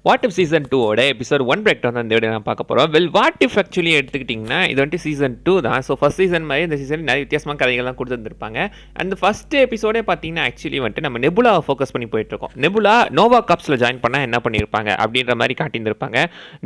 What if season 2 ஓட episode 1 break down இந்த video நான் பார்க்க போகிறோம். வாட் இஃப் ஆக்சுவலி எடுத்துக்கிட்டிங்கன்னா இது வந்துட்டு சீசன் 2 தான். ஸோ ஃபஸ்ட் சீசன் மாதிரி இந்த சீசன் நிறைய வித்தியாசமான கதைகள்லாம் கொடுத்துருந்துருப்பாங்க. அந்த ஃபஸ்ட் எபிசோடே பார்த்தீங்கன்னா ஆக்சுவலி வந்துட்டு நம்ம நெபுலாவை ஃபோக்கஸ் பண்ணி போயிட்டுருக்கோம். நெபுலா நோவா கப்ஸில் ஜாயின் பண்ணால் என்ன பண்ணியிருப்பாங்க அப்படின்ற மாதிரி காட்டியிருந்திருப்பாங்க.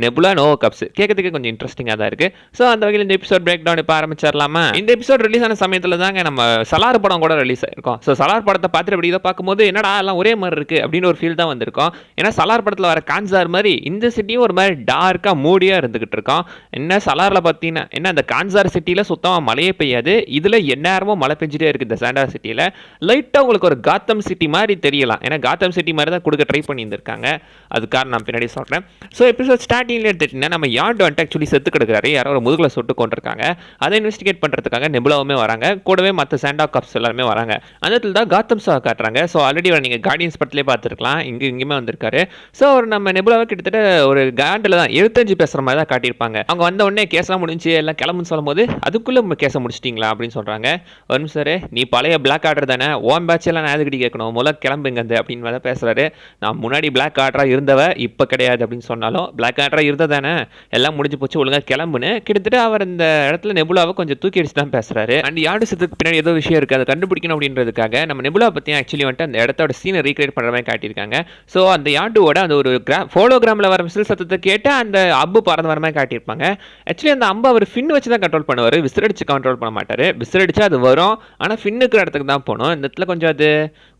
நெபுலா நோவா கப்ஸ் கேட்கறதுக்கு கொஞ்சம் இன்ட்ரெஸ்டிங்காக தான் இருக்குது. ஸோ அந்த வகையில் இந்த எபிசோட் பிரேக் டவுன் இப்போ ஆரம்பிச்சிடலாமா? இந்த எபிசோட் ரிலீஸ் ஆன சமயத்தில் தாங்க நம்ம சலார் படம் கூட ரிலீஸ் ஆயிருக்கும். ஸோ சலார் படத்தை பார்த்துட்டு அப்படி இதை பார்க்கும்போது என்னடா எல்லாம் ஒரே மாதிரி இருக்குது அப்படின்னு ஒரு ஃபீல் தான் வந்திருக்கும். ஏன்னா சலார் படத்தில் வர கான்சார் மாதிரி இந்த சிட்டியும் ஒரு மாதிரி டார்க்காக மூடியாக இருந்துகிட்டு இருக்கோம். என்ன சலாரில் பார்த்தீங்கன்னா என்ன அந்த கான்சார் சிட்டியில் சுத்தமாக மழையே பெய்யாது. இதில் எந்நேரமும் மழை பெஞ்சிட்டே இருக்குது. இந்த சாண்டார் சிட்டியில் லைட்டாக உங்களுக்கு ஒரு காத்தம் சிட்டி மாதிரி தெரியலாம். ஏன்னா காத்தம் சிட்டி மாதிரி தான் கொடுக்க ட்ரை பண்ணியிருந்திருக்காங்க. அதுக்காக நான் பின்னாடி சொல்கிறேன். ஸோ எபிசோட் ஸ்டார்டிங்கில் எடுத்துட்டிங்கன்னா நம்ம யார்டு வந்துட்டு ஆக்சுவலி செத்து கிடக்குறாரு. யாரோ ஒரு முதுகில் சுட்டு கொண்டிருக்காங்க. அதை இன்வெஸ்டிகேட் பண்ணுறதுக்காக நெபுலாவுமே வராங்க. கூடவே மற்ற சாண்டா கப்ஸ் எல்லாருமே வராங்க. அந்த இடத்துல தான் காத்தம் சா காட்டுறாங்க. ஸோ ஆல்ரெடி நீங்கள் கார்டியன்ஸ் படத்திலே பார்த்துருக்கலாம். இங்கேயுமே வந்திருக்காரு. ஸோ அவர் நம்ம நெபுலாவை கிட்டத்தட்ட ஒரு காண்டில் தான் 75 பேசுகிற மாதிரி தான் காட்டியிருப்பாங்க. அவங்க வந்த உடனே கேஸ்லாம் முடிஞ்சு எல்லாம் கிளம்புன்னு சொல்லும் போது அதுக்குள்ளே கேஸை முடிச்சிட்டிங்களா அப்படின்னு சொல்கிறாங்க. வரும் சார் நீ பழைய பிளாக் ஆர்டர் தானே, ஓன் பேட்செல்லாம் நான் எதுக்கிட்ட கேட்கணும், முதல்ல கிளம்புங்க அப்படின்னு தான் பேசுகிறாரு. நான் முன்னாடி பிளாக் ஆர்டராக இருந்தவ இப்போ கிடையாது அப்படின்னு சொன்னாலும் பிளாக் ஆர்டராக இருந்ததானே, எல்லாம் முடிஞ்சு போச்சு ஒழுங்காக கிளம்புன்னு கிட்டத்தட்ட அவர் இந்த இடத்துல நெபுலாவை கொஞ்சம் தூக்கி அடிச்சு தான் பேசுகிறாரு. அண்ட் யார்டு செத்துக்கு பின்னாடி ஏதோ விஷயம் இருக்குது, அதை கண்டுபிடிக்கணும் அப்படின்றதுக்காக நம்ம நெபுலா பற்றி ஆக்சுவலி வந்துட்டு அந்த இடத்தோட சீனை ரீக்ரியேட் பண்ணுற மாதிரி காட்டியிருக்காங்க. ஸோ அந்த யார்டுவோட அந்த ஒரு ஃபோலோகிராமில் வர மிசில் சத்தத்தை கேட்டு அந்த அம்பு பறந்து வர மாதிரி காட்டியிருப்பாங்க. ஆக்சுவலி அந்த அம்பு அவர் ஃபின் வச்சு தான் கண்ட்ரோல் பண்ணுவார். விசிறடிச்சு கண்ட்ரோல் பண்ண மாட்டார். விசிறடிச்சா அது வரும், ஆனால் ஃபின்னுக்கு இடத்துக்கு தான் போகணும். இந்த இடத்துல கொஞ்சம் அது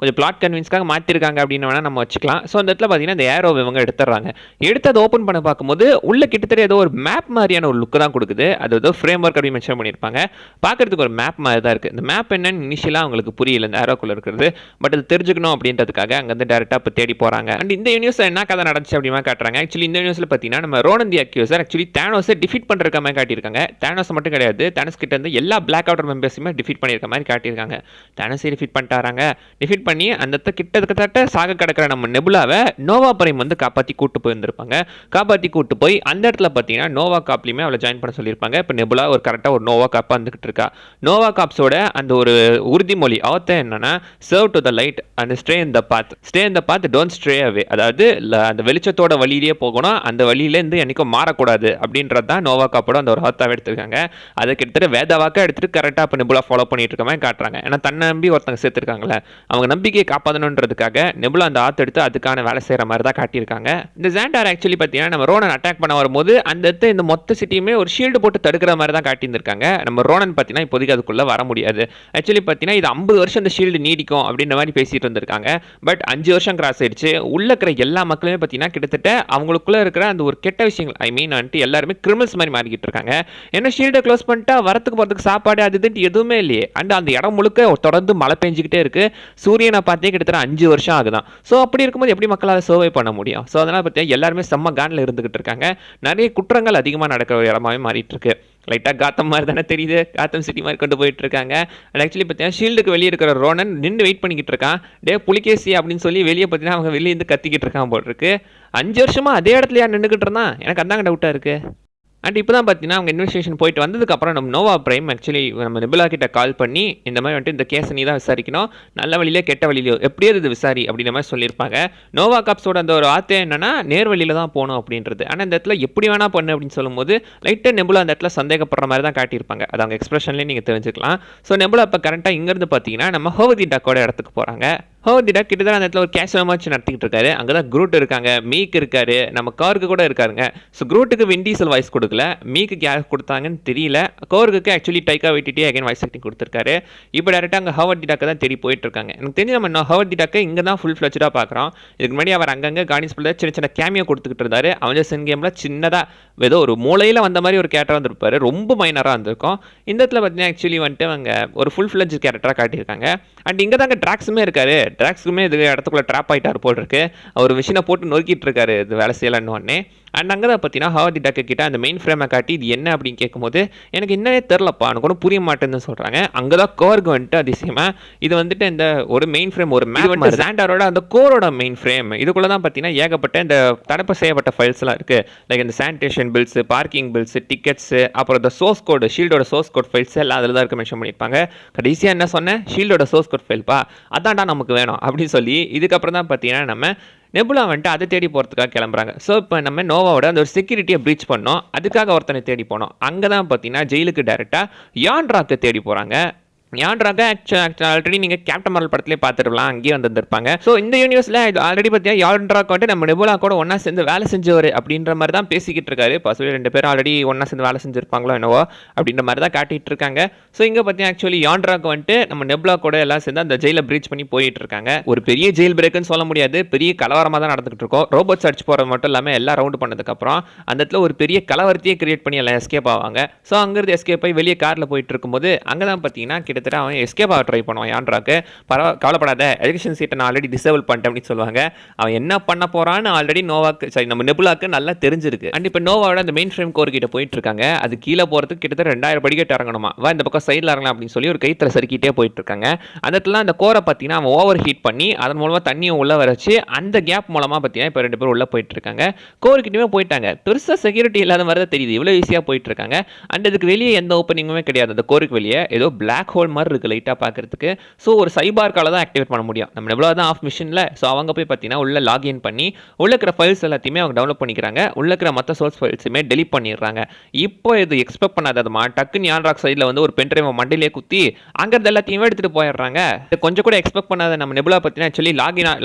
கொஞ்சம் பிளாட் கன்வின்ஸ்க்காக மாற்றிருக்காங்க அப்படின்னு வேணால் நம்ம வச்சுக்கலாம். ஸோ அந்த இடத்துல பார்த்தீங்கன்னா இந்த ஏரோ இவங்க எடுத்துடுறாங்க. எடுத்து அதை ஓப்பன் பண்ண பார்க்கும்போது உள்ள கிட்டத்தட்ட ஏதோ ஒரு மேப் மாதிரியான ஒரு லுக்கு தான் கொடுக்குது. அது ஏதோ ஃப்ரேம் ஒர்க் அப்படின்னு மென்ஷன் பண்ணியிருப்பாங்க. பார்க்கறதுக்கு ஒரு மேப் மாதிரி தான் இருக்குது. இந்த மேப் என்னன்னு இனிஷியலாக அவங்களுக்கு புரியல, இந்த ஏரோக்குள்ளே இருக்கிறது. பட் அது தெரிஞ்சுக்கணும் அப்படின்றதுக்காக அங்கேருந்து டேரெக்டாக இப்போ தேடி போகிறாங்க. அண்ட் இந்த யூனிவர்ஸில் என்ன கதை நடந்துச்சு அப்படிமா காட்டுறாங்க. ஆக்சுவலி இந்த யூனிவர்ஸில் பார்த்தீங்கன்னா நம்ம ரோனன் தி அக்யூசர் ஆக்சுவலி தானோஸை டிஃபீட் பண்ணுற மாதிரி காட்டியிருக்காங்க. தானோஸ் மட்டும் கிடையாது, தானோஸ் கிட்ட இருந்து எல்லா பிளாக் அவுட்டர் மெம்பர்ஸுமே டிஃபீட் பண்ணியிருக்க மாதிரி காட்டியிருக்காங்க. தானோஸை டிஃபீட் பண்ணிட்டாங்க. டிஃபீட் பண்ணி அந்த கிட்டத்தட்ட சாக கிடக்கிற நம்ம நெபுலாவை நோவா பிரைம் வந்து காப்பாற்றி கூட்டு போயிருந்திருப்பாங்க. காப்பாற்றி கூட்டு போய் அந்த இடத்துல பார்த்தீங்கன்னா நோவா காப்லையுமே அவளை ஜாயின் பண்ண சொல்லியிருப்பாங்க. இப்போ நெபுலா ஒரு கரெக்டாக ஒரு நோவா காப்பாக வந்துகிட்டு இருக்கா. நோவா காப்ஸோட அந்த ஒரு உறுதிமொழி அவத்த என்னன்னா serve to the light and stay in the path, stay in the path don't stray away. அதாவது அந்த வெளிச்சத்தோட வழியிலேயே போகணும், அந்த வழியிலேருந்து என்னைக்கும் மாறக்கூடாது அப்படின்றது தான் நோவா காப்போட அந்த ஒரு ஹத்தாவை எடுத்திருக்காங்க. அதை கிட்டத்தட்ட வேதவாக்க எடுத்துட்டு கரெக்டாக இப்போ நெபுலா ஃபாலோ பண்ணிட்டு இருக்க மாதிரி காட்டுறாங்க. ஏன்னா தன்னை நம்பி ஒருத்தங்க சேர்த்துருக்காங்களே, அவங்க நம்பிக்கையை காப்பாற்றணுன்றதுக்காக நெபுலா அந்த ஆற்று எடுத்து அதுக்கான வேலை செய்கிற மாதிரி தான் காட்டியிருக்காங்க. இந்த ஜாண்டார் ஆக்சுவலி பார்த்தீங்கன்னா நம்ம ரோனன் அட்டாக் பண்ண வரும்போது அந்த இடத்த இந்த மொத்த சிட்டியுமே ஒரு ஷீல்டு போட்டு தடுக்கிற மாதிரி தான் காட்டியிருந்திருக்காங்க. நம்ம ரோனன் பார்த்தீங்கன்னா இப்போதைக்கு அதுக்குள்ளே வர முடியாது. ஆக்சுவலி பார்த்தீங்கன்னா இது 50 வருஷம் இந்த ஷீல்டு நீடிக்கும் அப்படின்ற மாதிரி பேசிட்டு இருந்திருக்காங்க. பட் 5 வருஷம் கிராஸ் ஆயிடுச்சு. உள்ள இருக்கிற எல்லா மக்களுமே பார்த்தீங்கன்னா கிட்டத்தட்ட அவங்களுக்குள்ள இருக்கிற அந்த ஒரு கெட்ட விஷயங்கள் வந்துட்டு எல்லாருமே கிரிமினல்ஸ் மாதிரி மாறிக்கிட்டு இருக்காங்க. ஏன்னா ஷீல்டை க்ளோஸ் பண்ணிட்டா வரத்துக்கு போகிறதுக்கு சாப்பாடு அது இதுன்ட்டு எதுவுமே இல்லையே. அண்ட் அந்த இடம் முழுக்க தொடர்ந்து மழை பெஞ்சிக்கிட்டே இருக்கு. சூரியனை பார்த்தே கிட்டத்தட்ட 5 வருஷம் ஆகுதான். ஸோ அப்படி இருக்கும்போது எப்படி மக்களால் சர்வை பண்ண முடியும்? ஸோ அதனால் பார்த்தீங்கன்னா எல்லாருமே செம்ம கானில் இருந்துகிட்டு இருக்காங்க. நிறைய குற்றங்கள் அதிகமாக நடக்கிற ஒரு இடமாவே மாறிட்டு இருக்கு. லைட்டாக காத்தம் மாதிரி தானே தெரியுது, காத்தம் சிட்டி மாதிரி கொண்டு போயிட்டு இருக்காங்க. அண்ட் ஆக்சுவலி பார்த்தீங்கன்னா ஷீல்டுக்கு வெளியே இருக்கிற ரோனன் நின்று வெயிட் பண்ணிக்கிட்டு இருக்கான். புலிகேசி அப்படின்னு சொல்லி வெளியே பார்த்தீங்கன்னா அவங்க வெளியே இருந்து கத்திக்கிட்டு இருக்கான் போல் இருக்கு. 5 வருஷமா அதே இடத்துல யார் நின்றுக்கிட்டு இருந்தான்? எனக்கு அந்தாங்க டவுட்டாக இருக்கு. அண்ட் இப்போ தான் பார்த்தீங்கன்னா அவங்க இன்வெஸ்டிகேஷன் போயிட்டு வந்ததுக்கப்புறம் நம்ம நோவா பிரைம் ஆக்சுவலி நம்ம நெபுலா கிட்ட கால் பண்ணி இந்த மாதிரி வந்துட்டு இந்த கேஸை நீ தான் விசாரிக்கணும், நல்ல வழியிலே கெட்ட வழியிலையோ எப்படியாவது இது விசாரி அப்படின்ற மாதிரி சொல்லியிருப்பாங்க. நோவா காப்ஸோட அந்த ஒரு ஆத்தே என்னன்னா நேர் வழியில் தான் போகணும் அப்படின்றது. ஆனால் இந்த இடத்துல எப்படி வேணா பண்ணு அப்படின்னு சொல்லும்போது லைட்டாக நெபுலா அந்த இடத்துல சந்தேகப்படுற மாதிரி தான் காட்டியிருப்பாங்க. அது அவங்க எக்ஸ்பிரஷன்லேயே நீங்கள் தெரிஞ்சுக்கலாம். ஸோ நெபுலா இப்போ கரெக்டாக இங்கேருந்து பார்த்தீங்கன்னா நம்ம ஹோவதி டக்கோட இடத்துக்கு போகிறாங்க. ஹோவதி டக் கிட்டத்தட்ட அந்த இடத்துல ஒரு கேஷுவலாக வச்சு நடத்திக்கிட்டு இருக்காரு. அங்கே தான் குரூட் இருக்காங்க, மீக் இருக்காரு, நம்ம காருக்கு கூட இருக்காருங்க. ஸோ குரூட்டுக்கு விண்டீசல் வாய்ஸ் கொடுக்கல, மீக்கு யார் கொடுத்தாங்கன்னு தெரியல. கோருக்கு ஆக்சுவலி டைக்கா வைட்டிட்டி அகைன் வாய்ஸ் ஆக்டிங் கொடுத்துருக்காரு. இப்போ டேரெக்டாக அங்கே ஹோவதி டக்கை தான் தேடி போயிட்டு இருக்காங்க. எனக்கு தெரிஞ்சு நம்ம ஹோவதி டக்கை இங்கே தான் ஃபுல் ஃப்ளெஜ்டாக பார்க்குறோம். இதுக்கு முன்னாடி அவர் அங்கங்கே கார்டியன்ஸ் பிள்ளை சின்ன சின்ன கேமியோ கொடுத்துக்கிட்டு இருந்தாரு. அவஞ்சர்ஸ் எண்ட் கேமில் சின்னதாக ஏதோ ஒரு மூலையில் வந்த மாதிரி ஒரு கேரக்டராக வந்திருப்பாரு. ரொம்ப மைனராக இருந்திருக்கும். இந்த இடத்துல பார்த்தீங்கன்னா ஆக்சுவலி வந்துட்டு அவங்க ஒரு ஃபுல் ஃப்ளெஜ் கேரக்டராக காட்டியிருக்காங்க. அண்ட் இங்கே தாங்க ட்ராக்ஸுமே இருக்காரு. ட்ராக்ஸுமே இது இடத்துக்குள்ள ட்ராப் ஆகிட்டார் போல் இருக்கு. அவர் மிஷினை போட்டு நொறுக்கிட்டு இருக்காரு இது வேலை செய்யலான்னு உடனே. அண்ட் அங்கே தான் பார்த்தீங்கன்னா ஹோவதி டக்கு கிட்ட அந்த மெயின் ஃப்ரேமை காட்டி இது என்ன அப்படின்னு கேட்கும்போது எனக்கு என்னன்னே தெரிலப்பா, எனக்கு ஒன்றும் புரிய மாட்டேன்னு சொல்கிறாங்க. அங்கே தான் கோர்க்கு வந்துட்டு அதிசயமாக இது வந்துட்டு இந்த ஒரு மெயின் ஃப்ரேம் ஒரு மேப் வந்து சாண்டாரோட அந்த கோரோட மெயின் ஃப்ரேம் இதுக்குள்ளே தான் பார்த்தீங்கன்னா ஏகப்பட்ட இந்த தடப்பு செய்யப்பட்ட ஃபைல்ஸ்லாம் இருக்குது. லைக் இந்த sanitation bills, parking bills, tickets, அப்புறம் இந்த சோர்ஸ் கோடு ஷீல்டோட சோர்ஸ் கோட் ஃபைல்ஸ் எல்லாம் அதில் தான் இருக்க மென்ஷன் பண்ணியிருப்பாங்க. கடைசியாக என்ன சொன்னேன், ஷீல்டோட சோர்ஸ் கோட் ஃபைல்ப்பா அதான்டா நமக்கு வேணும் அப்படின்னு சொல்லி இதுக்கப்புறம் தான் பார்த்தீங்கன்னா நம்ம நெபுலா வந்துட்டு அதை தேடி போகிறதுக்காக கிளம்புறாங்க. ஸோ இப்போ நம்ம நோவாவோட அந்த ஒரு செக்யூரிட்டியை ப்ரீச் பண்ணோம், அதுக்காக ஒருத்தனை தேடி போனோம். அங்கே தான் பார்த்தீங்கன்னா ஜெயிலுக்கு டைரெக்டாக யான்ட்ராக்கை தேடி போகிறாங்க. யான்ட்ராக ஆல்ரெடி நீங்கள் கேப்டன் மார்வல் படத்திலே பார்த்துருக்கலாம், அங்கேயே வந்துருப்பாங்க. ஸோ இந்த யூனிவர்ஸில் ஆல்ரெடி பார்த்தீங்கன்னா யான்ட்ராக் வந்துட்டு நம்ம நெபுலா கூட ஒன்றா சேர்ந்து வேலை செஞ்சவர் அப்படின்ற மாதிரி தான் பேசிக்கிட்டு இருக்காரு. பசுவில் 2 பேரும் ஆல்ரெடி ஒன்றா சேர்ந்து வேலை செஞ்சுருப்பாங்களோ என்னவோ அப்படின்ற மாதிரி தான் காட்டிகிட்டு இருக்காங்க. ஸோ இங்கே பார்த்தீங்கன்னா ஆக்சுவலி யான்ட்ராக் வந்துட்டு நம்ம நெபுலா கூட எல்லாம் சேர்ந்து அந்த ஜெயிலை பிரீச் பண்ணி போயிட்டு இருக்காங்க. ஒரு பெரிய ஜெயில் பிரேக்குன்னு சொல்ல முடியாது, பெரிய கலவரமாக தான் நடந்துகிட்டு இருக்கோம். ரோபோட் சர்ச் போகிறது மட்டும் இல்லாமல் எல்லாம் ரவுண்டு பண்ணதுக்கப்புறம் அந்த இடத்துல ஒரு பெரிய கலவரத்தையே கிரியேட் பண்ணி எல்லாம் எஸ்கேப் ஆவாங்க. ஸோ அங்கேருந்து எஸ்கேப் ஆகி வெளியே காரில் போயிட்டு இருக்கும்போது அங்கே தான் பார்த்தீங்கன்னா கிட்டத்தட்ட அவன் எஸ்கேப் ட்ரை பண்ணுவான். யான்ட்ராக்கு கவலைப்படாத, எஜுகேஷன் சீட்டை நான் ஆல்ரெடி டிசேபிள் பண்ணிட்டேன் அப்படின்னு சொல்லுவாங்க. அவன் என்ன பண்ண போறான்னு ஆல்ரெடி நம்ம நெபுலாக்கு நல்லா தெரிஞ்சிருக்கு. அண்ட் இப்போ நோவாவோட அந்த மெயின் ஃப்ரேம் கோர் கிட்ட போயிட்டு இருக்காங்க. அது கீழே போறதுக்கு கிட்டத்தட்ட 2000 படிக்கட்டு இறங்கணுமா, இந்த பக்கம் சைடில் இறங்கலாம் அப்படின்னு சொல்லி ஒரு கைத்தில் சறுக்கிட்டே போயிட்டு இருக்காங்க. அந்த இடத்துல அந்த கோரை பார்த்தீங்கன்னா அவன் ஓவர் ஹீட் பண்ணி அதன் மூலமா தண்ணியை உள்ள வச்சு அந்த கேப் மூலமா பார்த்தீங்கன்னா இப்போ 2 பேரும் உள்ள போயிட்டு இருக்காங்க. கோர்கிட்டயுமே போயிட்டாங்க. பெருசா செக்யூரிட்டி இல்லாத மாதிரி தான் தெரியுது, இவ்வளோ ஈஸியாக போயிட்டு இருக்காங்க. அண்ட் இதுக்கு வெளியே எந்த ஓப்பனிங்குமே கிடையாது. அந்த கோருக்கு வெளியே ஏதோ பிளாக் ஹோல் மாதிரி இருக்கு லைட்டாக பார்க்கறதுக்கு. ஸோ ஒரு சைபார்க்கால தான் ஆக்டிவேட் பண்ண முடியும். நம்ம எவ்வளோ தான் ஆஃப் மிஷினில். ஸோ அவங்க போய் பார்த்தீங்கன்னா உள்ள லாகின் பண்ணி உள்ள இருக்கிற ஃபைல்ஸ் எல்லாத்தையுமே அவங்க டவுன்லோட் பண்ணிக்கிறாங்க. உள்ள இருக்கிற மற்ற சோர்ஸ் ஃபைல்ஸுமே டெலிட் பண்ணிடுறாங்க. இப்போ இது எக்ஸ்பெக்ட் பண்ணாததுமா டக்குன்னு யான்ட்ராக் சைடில் வந்து ஒரு பென்ட்ரைவை மண்டிலே குத்தி அங்கே எல்லாத்தையுமே எடுத்துகிட்டு போயிடுறாங்க. கொஞ்சம் கூட எக்ஸ்பெக்ட் பண்ணாத நம்ம நெபுலா பார்த்தீங்கன்னா ஆக்சுவலி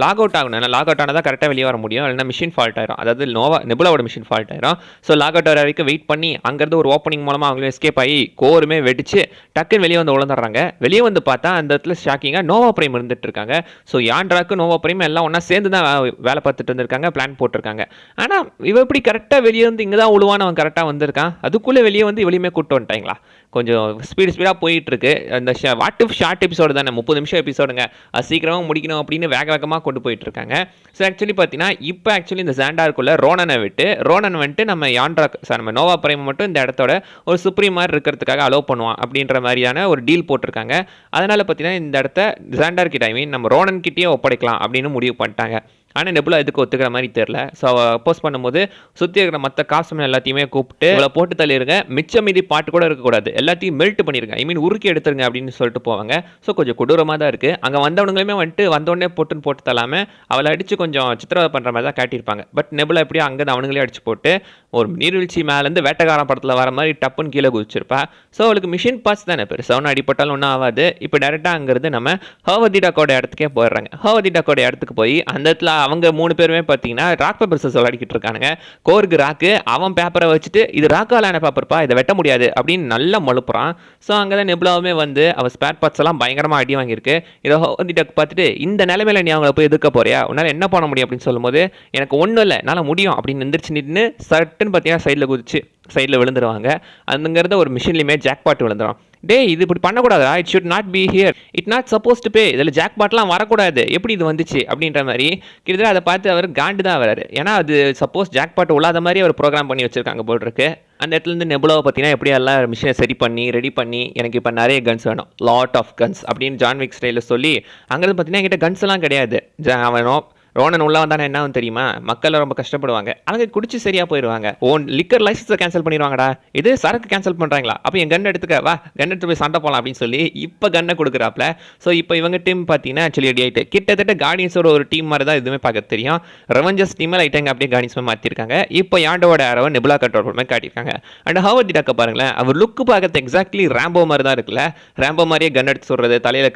லாக் அவுட் ஆகணும். லாக் அவுட் ஆனால் தான் கரெக்டாக வெளியே வர முடியும், இல்லைன்னா மிஷின் ஃபால்ட் ஆயிரும். அதாவது நெபுலாவோட மிஷின் ஃபால்ட் ஆயிரும். ஸோ லாக் அவுட் வரைக்கும் வெயிட் பண்ணி அங்கேருந்து ஒரு ஓப்பனிங் மூலமாக அவங்களும் எஸ்கேப் ஆகி கோருமே வெடிச்சு டக்குன்னு வெளியே வந்து உழந்துடுறாங்க. வெளியே வந்து பார்த்தா அந்த இடத்துல ஷாக்கிங்காக நோவா பிரைம் இருந்துட்டு இருக்காங்க. ஸோ யான்ட்ராக்கு நோவா பிரைம் எல்லாம் ஒன்றா சேர்ந்து தான் வேலை பார்த்துட்டு இருந்திருக்காங்க, பிளான் போட்டிருக்காங்க. ஆனால் இவ எப்படி கரெக்டாக வெளியே வந்து இங்கே தான் உழுவான்னு அவன் கரெக்டாக வந்திருக்கான். அதுக்குள்ளே வெளியே வந்து இவளையுமே கூப்பிட்டு வந்துட்டாங்களா? கொஞ்சம் ஸ்பீடாக போயிட்டு இருக்கு. அந்த வாட் இஃப் ஷார்ட் எபிசோடு தானே, 30 நிமிஷம் எபிசோடுங்க, அது சீக்கிரமாக முடிக்கணும் அப்படின்னு வேகமாக கொண்டு போயிட்டு இருக்காங்க. ஸோ ஆக்சுவலி பார்த்தீங்கன்னா இப்போ ஆக்சுவலி இந்த ஜாண்டாருக்குள்ள ரோனனை விட்டு ரோனன் வந்துட்டு நம்ம யான்ட்ராக் நம்ம நோவா பிரைம் மட்டும் இந்த இடத்தோட ஒரு சுப்ரீம் மாதிரி இருக்கிறதுக்காக அலோவ் பண்ணுவான் அப்படின்ற மாதிரியான ஒரு டீல் போட்டிருக்காங்க. அதனால பார்த்தீங்கன்னா இந்த இடத்த ஜாண்டார் கிட்ட நம்ம ரோனன் கிட்டேயே ஒப்படைக்கலாம் அப்படின்னு முடிவு பண்ணிட்டாங்க. ஆனால் நெபுலா இதுக்கு ஒத்துக்கிற மாதிரி தெரியல. ஸோ அப்போஸ் பண்ணும்போது சுற்றி இருக்கிற மற்ற காஸ்ட்யூம் எல்லாத்தையுமே கூப்பிட்டு இவ்வளோ போட்டு தள்ளிடுங்க, மிச்சம் மீதி பாட்டு கூட இருக்கக்கூடாது, எல்லாத்தையும் மெல்ட் பண்ணிருங்க, ஐ மீன் உருக்கி எடுத்துருங்க அப்படின்னு சொல்லிட்டு போவாங்க. ஸோ கொஞ்சம் கொடூரமாக தான் இருக்குது. அங்கே வந்தவனுங்களுமே வந்துட்டு வந்தோடனே போட்டு தள்ளாமல் அவளை அடித்து கொஞ்சம் சித்திரவதை பண்ணுற மாதிரி தான் காட்டியிருப்பாங்க. பட் நெபுலா எப்படியோ அங்கே அவனுங்களே அடிச்சு போட்டு ஒரு நீர்வீழ்ச்சி மேலேருந்து வேட்டைக்காரன் படத்தில் வர மாதிரி டப்புன்னு கீழே குதிச்சிருப்பா. ஸோ அவளுக்கு மிஷின் பாஸ் தானே, பெருசாக ஒன்றும் அடிப்பட்டாலும் ஒன்றும் ஆகாது. இப்போ டேரெக்டாக அங்கேருந்து நம்ம ஹர்வதி டக்கோட இடத்துக்கே போயிடுறாங்க. ஹர்வதி டக்கோட இடத்துக்கு போய் அந்த இடத்துல அவங்க 3 பேருமே பார்த்தீங்கன்னா ராக் பேப்பர் சிசர்ஸ் விளையாடிக்கிட்டு இருக்கானுங்க. கோருக்கு ராக்கு, அவன் பேப்பரை வச்சுட்டு இது ராக்காலான பேப்பர்ப்பா, இதை வெட்ட முடியாது அப்படின்னு நல்லா மழுப்புறான். ஸோ அங்கே தான் நெபுலாவுமே வந்து அவள் ஸ்பேர் பார்ட்ஸ் எல்லாம் பயங்கரமாக அடி வாங்கியிருக்கு. இதை ஹர்வதி டக் பார்த்துட்டு இந்த நிலைமையில நீ அவங்கள போய் எதிர்க்க போறியா, உன்னால் என்ன பண்ண முடியும் அப்படின்னு சொல்லும்போது எனக்கு ஒன்றும் இல்லை, என்னால் முடியும் அப்படின்னு எந்திரிச்சு நின்று சட்டுன்னு பார்த்தீங்கன்னா சைடில் குதிச்சு சைடில் விழுந்துருவாங்க. அங்கேருந்து ஒரு மிஷின்லையுமே ஜாக்பாட் விழுந்துடும். டே இது இப்படி பண்ணக்கூடாதா, it should not be here, it not suppose to pay, இதில் ஜாக்பாட்லாம் வரக்கூடாது, எப்படி இது வந்துச்சு அப்படின்ற மாதிரி கிட்டத்தட்ட அதை பார்த்து அவர் காண்டு தான் வராரு. ஏன்னா அது சப்போஸ் ஜாக்பாட் உள்ளாத மாதிரி அவர் ப்ரோக்ராம் பண்ணி வச்சிருக்காங்க போல் இருக்கு. அந்த இடத்துலேருந்து நெபுலாவை பார்த்தீங்கன்னா எப்படி எல்லாம் மிஷினை சரி பண்ணி ரெடி பண்ணி எனக்கு இப்போ நிறைய கன்ஸ் வேணும், லாட் ஆஃப் கன்ஸ் அப்படின்னு ஜான்விக் ஸ்டைலில் சொல்லி அங்கேருந்து பார்த்தீங்கன்னா என்கிட்ட கன்ஸ் எல்லாம் கிடையாது, அவனோ ரோனன் உள்ள வந்தானே என்ன தெரியுமா, மக்கள் ரொம்ப கஷ்டப்படுவாங்க, அவங்க குடிச்சு சரியா போயிடுவாங்க, ஓன் லிக்கர் லைசன்ஸை கேன்சல் பண்ணிடுவாங்கடா, இது சரக்கு கேன்சல் பண்ணுறாங்களா, அப்போ என் கன் எடுத்துக்க வா, கன் எடுத்து போய் சண்டை போகலாம் அப்படின்னு சொல்லி இப்போ கன்னை கொடுக்குறாப்ல. ஸோ இப்போ இவங்க டீம் பார்த்தீங்கன்னா ஆக்சுவலி ரெடி ஆகிட்டு கிட்டத்தட்ட கார்டியன்ஸோட ஒரு டீம் மாதிரி தான் இதுவுமே பார்க்க தெரியும். ரெவெஞ்சர்ஸ் டீமை லைட்டாக அப்படியே கார்டியன்ஸ் மாற்றிருக்காங்க. இப்போ யாண்டோட ஆரவை நெபுலா கண்ட்ரோல் மாதிரி காட்டியிருக்காங்க. அண்ட் ஹர்வதி டக்கை பாருங்களேன், அவர் லுக்கு பார்க்கறது எக்ஸாக்ட்லி ரேம்போ மாதிரி தான் இருக்குல்ல, ரேம்போ மாதிரியே கன் எடுத்து சொல்கிறது, தலையில்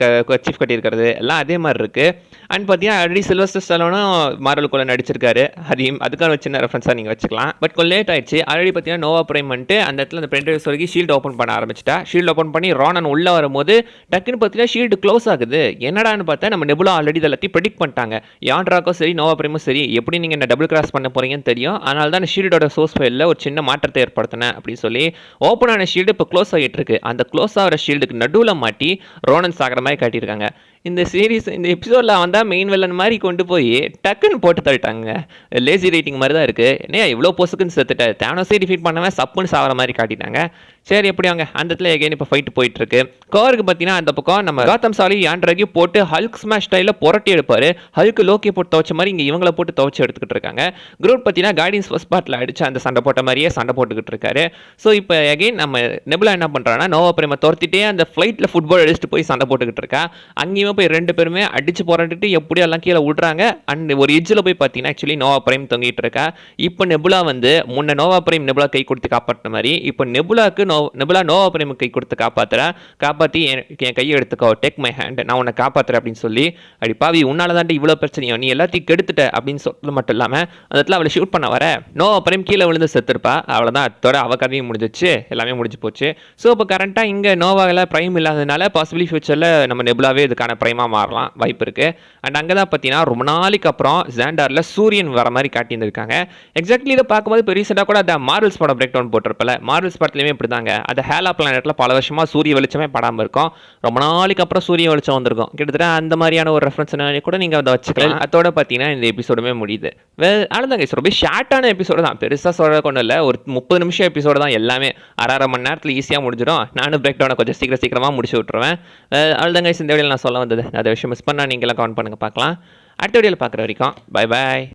சீஃப் கட்டியிருக்கிறது எல்லாம் அதே மாதிரி இருக்குது. அண்ட் பார்த்தீங்கன்னா ஆல்ரெடி சில்வஸ்டர் ஸ்டாலோனும் மார்வலுக்குள்ள நடிச்சிருக்காரு, அதையும் அதுக்கான ஒரு சின்ன ரெஃபரன்ஸாக நீங்கள் வச்சுக்கலாம். பட் கொஞ்சம் லேட் ஆயிடுச்சு. ஆல்ரெடி பார்த்தீங்கன்னா நோவா பிரைம் வந்துட்டு அந்த இடத்துல அந்த பென்ட்ரைவ் சொல்லி ஷீல்டு ஓப்பன் பண்ண ஆரம்பிச்சிட்டா. ஷீல்டு ஓப்பன் பண்ணி ரோனன் உள்ள வரும்போது டக்குன்னு பார்த்தீங்கன்னா ஷீல்டு க்ளோஸ் ஆகுது. என்னடான்னு பார்த்தா நம்ம நெபுலா ஆல்ரெடி எல்லாத்தையும் ப்ரெடிக்ட் பண்ணிட்டாங்க. யாண்ட்ராக்கும் சரி நோவா பிரைமும் சரி எப்படி நீங்கள் என்ன டபுள் கிராஸ் பண்ண போறீங்கன்னு தெரியும், அதனால தான் ஷீல்டோட சோர்ஸ் ஃபைலில் ஒரு சின்ன மாற்றத்தை ஏற்படுத்தினேன் அப்படின்னு சொல்லி ஓப்பன் ஆன ஷீல்டு இப்போ க்ளோஸ் ஆகிட்டு இருக்கு. அந்த க்ளோஸ் ஆகிற ஷீல்டுக்கு நடுவில் மாட்டி ரோனன் சாகிற மாதிரி காட்டியிருக்காங்க. இந்த சீரீஸ் இந்த எபிசோடில் வந்தால் மெயின் வில்லன் மாதிரி கொண்டு போய் டக்குன்னு போட்டு தள்ளிட்டாங்க. லேசி ரைட்டிங் மாதிரி தான் இருக்குது. ஏன்னா இவ்வளோ பொசுக்குன்னு செத்துட்ட தேனோஸே டிஃபீட் பண்ணவன் சப்புன்னு சாகிற மாதிரி காட்டிட்டாங்க. சரி எப்படி வாங்க அந்த இடத்துல எகைன் இப்போ ஃபைட் போயிட்டு இருக்கு. கோருக்கு பார்த்தீங்கன்னா அந்த பக்கம் நம்ம காத்தம் சாலி ஆண்ட்ராகி போட்டு ஹல்க் ஸ்மாஷ் ஸ்டைலில் புரட்டி எடுப்பாரு. ஹல்க் லோக்கி போட்டு துவச்ச மாதிரி இங்கே இவங்கள போட்டு துவச்சி எடுத்துக்கிட்டு இருக்காங்க. குரூட் பார்த்தீங்கன்னா கார்டியன்ஸ் ஃபர்ஸ்ட் பார்ட்டில் அடிச்சு அந்த சண்டை போட்ட மாதிரியே சண்டை போட்டுக்கிட்டு இருக்காரு. ஸோ இப்போ எகைன் நம்ம நெபுலா என்ன பண்ணுறான்னா நோவா பிரேமை துரத்திட்டே அந்த ஃப்ளைட்டில் ஃபுட்பால் அடிச்சுட்டு போய் சண்டை போட்டுக்கிட்டு இருக்கா. அங்கேயுமே போய் ரெண்டு பேருமே அடிச்சு போராட்டிட்டு எப்படியோ எல்லாம் கீழே விடுறாங்க. அண்ட் ஒரு எஜ்ஜில் போய் பார்த்தீங்கன்னா ஆக்சுவலி நோவா பிரேம் தொங்கிட்டு இருக்கா. இப்போ நெபுலா வந்து முன்ன நோவா பிரேம் நெபுலா கை கொடுத்து காப்பாற்றின மாதிரி இப்போ நெபுலா நோவா பிரேம் கை கொடுத்து காப்பாற்றி என் கையை எடுத்துக்கோ, டேக் மை ஹேண்ட், நான் உன்னை காப்பாற்றுறேன் அப்படின்னு சொல்லி, அடி பாவி உன்னால தாண்டி இவ்வளோ பிரச்சனையோ, நீ எல்லாத்தையும் கெடுத்துட்ட அப்படின்னு சொல்றது மட்டும் இல்லாமல் அந்த இடத்துல அவளை ஷூட் பண்ண வர நோவா பிரேம் கீழே விழுந்து செத்துருப்பா. அவ்வளோதான், அதோட அவ கதையும் முடிஞ்சிச்சு, எல்லாமே முடிஞ்சு போச்சு. ஸோ இப்போ கரண்ட்டாக இங்கே நோவாவில் ப்ரைம் இல்லாததுனால பாசிபிளி ஃபியூச்சரில் நம்ம நெபுலாவே இதுக்கான ப்ரைமாக மாறலாம் வாய்ப்பு இருக்குது. அண்ட் அங்கே தான் பார்த்தீங்கன்னா ரொம்ப நாளைக்கு அப்புறம் ஜாண்டாரில் சூரியன் வர மாதிரி காட்டியிருந்திருக்காங்க. எக்ஸாக்ட்லி இதை பார்க்கும்போது இப்போ ரீசெண்டாக கூட அந்த மார்வல்ஸ் படம் பிரேக் டவுன் போட்டிருப்பல, மார்வல்ஸ் படத்துலையுமே இப்படி தாங்க, அந்த ஹேலா பிளானெட்டில் பல வருஷமாக சூரிய வெளிச்சமே படாமல் இருக்கும், ரொம்ப நாளைக்கு அப்புறம் சூரிய வெளிச்சம் வந்திருக்கும். கிட்டத்தட்ட அந்த மாதிரியான ஒரு ரெஃபரன்ஸ் கூட நீங்கள் அதை வச்சுக்கலாம். அதோட பார்த்தீங்கன்னா இந்த எபிசோடுமே முடியுது. அவ்வளோதாங்க, ரொம்ப ஷார்ட்டான எபிசோடு தான், பெருசாக சொல்கிற கொண்டு இல்லை, ஒரு 30 நிமிஷம் எபிசோடு தான், எல்லாமே அரை மணி நேரத்தில் ஈஸியாக முடிஞ்சிடும். நானும் பிரேக் டவுனை கொஞ்சம் சீக்கிரமாக முடிச்சு விட்டுருவேன். அவ்வளோதாங்க இந்த வீடியோவில் நான் சொல்ல வந்தது. அதை விஷயம் மிஸ் பண்ணால் நீங்களாம் கமெண்ட் பண்ணுங்க, பார்க்கலாம். அடுத்த வீடியோவில் பார்க்குற வரைக்கும் பை பாய்.